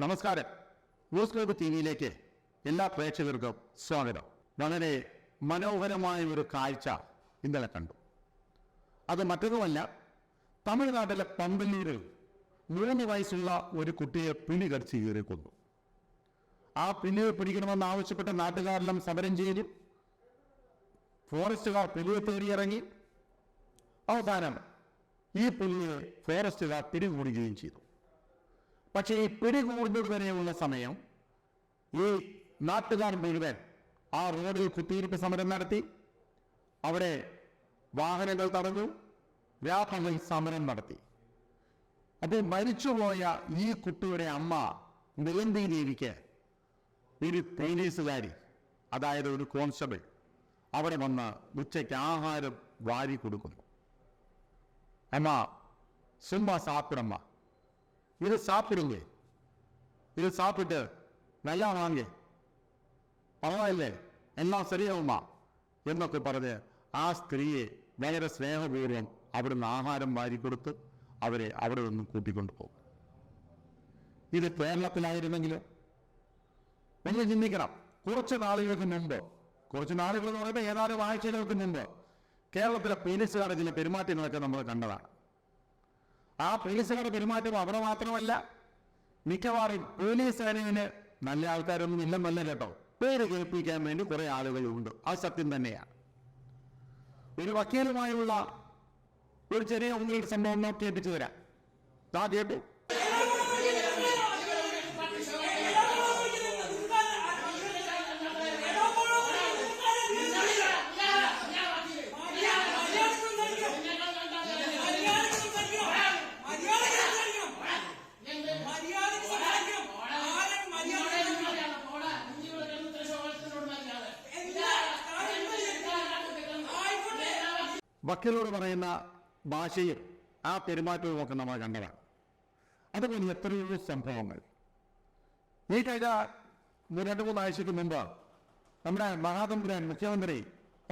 നമസ്കാരം. News club T വിയിലേക്ക് എല്ലാ പ്രേക്ഷകർക്കും സ്വാഗതം. വളരെ മനോഹരമായ ഒരു കാഴ്ച ഇന്നലെ കണ്ടു. അത് മറ്റൊന്നുമല്ല, തമിഴ്നാട്ടിലെ പമ്പന്നൂരിൽ 3 വയസ്സുള്ള ഒരു കുട്ടിയെ പിടികടിച്ച് കീറിക്കൊന്നു. ആ പിന്നിയെ പിടിക്കണമെന്ന് ആവശ്യപ്പെട്ട നാട്ടുകാരെല്ലാം സമരം ചെയ്തു. ഫോറസ്റ്റുകാർ പുലിയെ തേടിയിറങ്ങി. അവസാനം ഈ പുലിയെ ഫോറസ്റ്റുകാർ പിടികൂടുകയും ചെയ്തു. പക്ഷേ ഈ പിടികൂടുന്നത് വരെയുള്ള സമയം ഈ നാട്ടുകാർ മുഴുവൻ ആ റോഡിൽ കുത്തിയിരിപ്പ് സമരം നടത്തി. അവിടെ വാഹനങ്ങൾ തടഞ്ഞു, വ്യാപക സമരം നടത്തി. അത് മരിച്ചുപോയ ഈ കുട്ടിയുടെ അമ്മ നിലന്തി ദേവിക്ക് ഒരു പോലീസുകാരി, അതായത് ഒരു കോൺസ്റ്റബിൾ, അവിടെ വന്ന് ഉച്ചയ്ക്ക് ആഹാരം വാരി കൊടുക്കുന്നു. അമ്മ സുമ്മാ സാപ്പിടമ്മ, ഇത് സാപ്പിടുങ്ങേ, ഇത് സാപ്പിട്ട് നല്ല വാങ്ങേ, പറവല്ലേ, എല്ലാം ശരിയാവുമ്മ എന്നൊക്കെ പറഞ്ഞ് ആ സ്ത്രീയെ വളരെ സ്നേഹപൂർവ്വം അവിടുന്ന് ആഹാരം വാരിക്കൊടുത്ത് അവരെ അവിടെ നിന്നും കൂട്ടിക്കൊണ്ടുപോകും. ഇത് കേരളത്തിലായിരുന്നെങ്കിൽ ഒന്ന് ചിന്തിക്കണം. കുറച്ച് നാളുകൾക്ക് മുമ്പ്, കുറച്ച് നാളുകൾ എന്ന് പറയുമ്പോൾ ഏതാനും ആഴ്ചകൾക്ക് മുമ്പ് കേരളത്തിലെ പോലീസുകാരുടെ ചില പെരുമാറ്റങ്ങളൊക്കെ നമ്മൾ കണ്ടതാണ്. ആ പോലീസുകാരുടെ പെരുമാറ്റം അവിടെ മാത്രമല്ല, മിക്കവാറും പോലീസ് സേനയിന് നല്ല ആൾക്കാരൊന്നും ഇല്ലെന്നല്ല കേട്ടോ, പേര് കേൾപ്പിക്കാൻ വേണ്ടി കുറെ ആളുകളുണ്ട്. ആ സത്യം തന്നെയാണ്. ഒരു വക്കീലുമായുള്ള ഒരു ചെറിയ ഒന്നിൽ സംഭവം കേൾപ്പിച്ചു തരാം. കേട്ടു. വക്കീലോട് പറയുന്ന ഭാഷയും ആ പെരുമാറ്റവും ഒക്കെ നമ്മൾ കണ്ടതാണ്. അതുപോലെ എത്രയോ സംഭവങ്ങൾ. ഈ കഴിഞ്ഞ 2-3 ആഴ്ചയ്ക്ക് മുമ്പ് നമ്മുടെ മഹാതമ്പുരാൻ മുഖ്യമന്ത്രി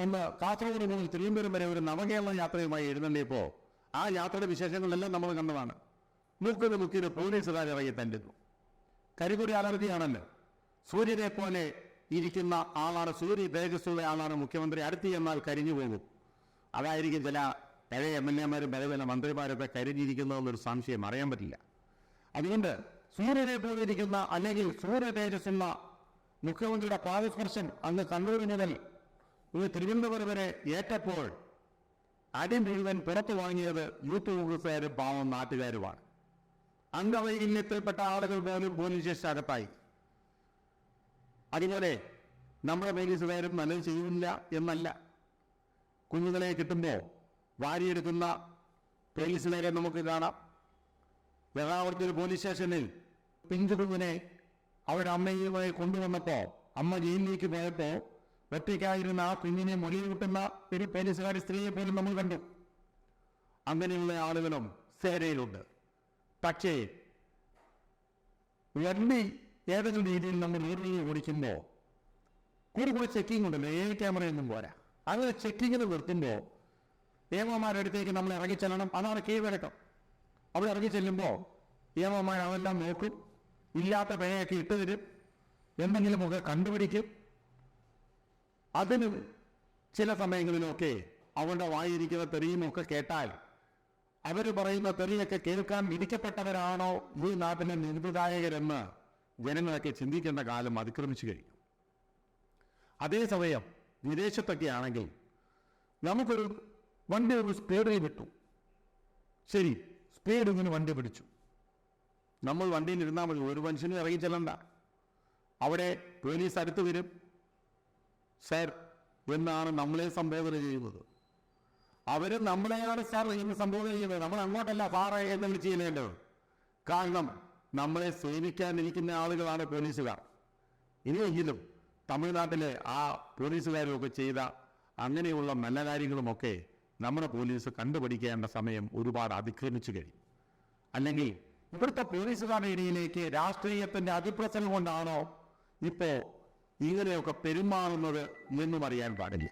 ഒന്ന് കാസർഗോഡ് മുതൽ തിരുവനന്തപുരം വരെ ഒരു നവകേരള യാത്രയുമായി എഴുന്നള്ളിയപ്പോൾ ആ യാത്രയുടെ വിശേഷങ്ങളെല്ലാം നമ്മൾ കണ്ടതാണ്. മുക്കിന് പോലീസുകാർ ഇറങ്ങി തല്ലുന്നു. കരികുടി അലർജിയാണല്ലോ. സൂര്യനെ പോലെ ഇരിക്കുന്ന ആളാണ്, സൂര്യ തേജസ്സുള്ള ആളാണ് മുഖ്യമന്ത്രി. അടുത്ത് ചെന്നാൽ കരിഞ്ഞു പോകും. അതായിരിക്കും ചില പഴയ MLA-മാരും പല മന്ത്രിമാരൊക്കെ കരിഞ്ഞിരിക്കുന്നതെന്നൊരു സംശയം, അറിയാൻ പറ്റില്ല. അതുകൊണ്ട് സൂര്യനെ പോലെ ഇരിക്കുന്ന അല്ലെങ്കിൽ സൂര്യ തേജസ്സുള്ള മുഖ്യമന്ത്രിയുടെ പാദസ്പർശം അങ്ങ് കണ്ണൂരിനുതൽ ഇത് തിരുവനന്തപുരം വരെ ഏറ്റപ്പോൾ അടി മുഴുവൻ പുറത്തു വാങ്ങിയത് യൂത്ത് കോൺഗ്രസുകാരും പാവം നാട്ടുകാരുമാണ്. അംഗവൈകല്യത്തിൽപ്പെട്ട ആളുകൾ പോലും പോലീസ് സ്റ്റേഷൻ അകത്തായി. അതുപോലെ നമ്മുടെ പോലീസുകാരും നല്ലത് ചെയ്യുന്നില്ല എന്നല്ല. കുഞ്ഞുങ്ങളെ കിട്ടുമ്പോൾ വാരിയെടുക്കുന്ന പോലീസുകാരെ നമുക്ക് കാണാം. എറണാകുളത്തെ ഒരു പോലീസ് സ്റ്റേഷനിൽ പിഞ്ചുകുഞ്ഞിനെ അവരുടെ അമ്മയുമായി കൊണ്ടുവന്നപ്പോൾ അമ്മ ജയിലിലേക്ക് പോയപ്പോൾ ഒറ്റയ്ക്കായിരുന്ന ആ കുഞ്ഞിനെ മൊഴി കൂട്ടുന്ന ഒരു പോലീസുകാരി സ്ത്രീയെ പോലും നമ്മൾ കണ്ടു. അങ്ങനെയുള്ള ആളുകളും സേനയിലുണ്ട്. പക്ഷേ വണ്ടി ഏതെങ്കിലും രീതിയിൽ നമ്മൾ നീർവീഴ് ഓടിക്കുമ്പോൾ കൂടി ചെക്കിംഗ് ഉണ്ടല്ലോ, ക്യാമറയൊന്നും പോരാ. അങ്ങനെ ചെക്കിങ്ങിന് നിർത്തുമ്പോൾ നിയമന്മാരുടെ അടുത്തേക്ക് നമ്മൾ ഇറങ്ങിച്ചെല്ലണം. അതാണ് കീഴ്വഴക്കം. അവിടെ ഇറങ്ങി ചെല്ലുമ്പോൾ നിയമന്മാർ അതെല്ലാം നോക്കും. ഇല്ലാത്ത പിഴയൊക്കെ ഇട്ട് തരും, എന്തെങ്കിലുമൊക്കെ കണ്ടുപിടിക്കും. അതിന് ചില സമയങ്ങളിലൊക്കെ അവരുടെ വായിരിക്കുന്ന തെറിയുമൊക്കെ കേട്ടാൽ അവർ പറയുന്ന തെറിയൊക്കെ കേൾക്കാൻ വിധിക്കപ്പെട്ടവരാണോ ഈ നാട്ടിലെ നിർബുധായകരെന്ന് ജനങ്ങളൊക്കെ ചിന്തിക്കേണ്ട കാലം അതിക്രമിച്ചു കഴിഞ്ഞു. അതേസമയം വിദേശത്തൊക്കെ ആണെങ്കിൽ നമുക്കൊരു വണ്ടി ഒരു സ്പീഡിൽ വിട്ടു, ശരി, സ്പീഡ് ഇങ്ങനെ വണ്ടി പിടിച്ചു, നമ്മൾ വണ്ടിയിൽ ഇരുന്നാൽ മതി, ഒരു മനുഷ്യനും ഇറങ്ങി ചെല്ലണ്ട. അവിടെ പോലീസ് അടുത്ത് വരും, സാർ എന്നാണ് നമ്മളെ സംബോധന ചെയ്യുന്നത്. അവർ നമ്മളെയാണ് സാർ എന്ന് സംബോധന ചെയ്യുന്നത്. നമ്മൾ അങ്ങോട്ടല്ല സാറേ എന്ന് വിളിച്ച് ചെയ്യുന്നത്. കാരണം നമ്മളെ സേവിക്കാനിരിക്കുന്ന ആളുകളാണ് പോലീസുകാർ. ഇനിയെങ്കിലും തമിഴ്നാട്ടിലെ ആ പോലീസുകാരുമൊക്കെ ചെയ്ത അങ്ങനെയുള്ള നല്ല കാര്യങ്ങളുമൊക്കെ നമ്മുടെ പോലീസ് കണ്ടുപിടിക്കേണ്ട സമയം ഒരുപാട് അതിക്രമിച്ചു കഴിയും. അല്ലെങ്കിൽ ഇവിടുത്തെ പോലീസുകാരുടെ ഇടയിലേക്ക് രാഷ്ട്രീയത്തിന്റെ അതിപ്രസരം കൊണ്ടാണോ ഇപ്പോൾ ഇങ്ങനെയൊക്കെ പെരുമാറുന്നത് എന്നും അറിയാൻ പാടില്ല.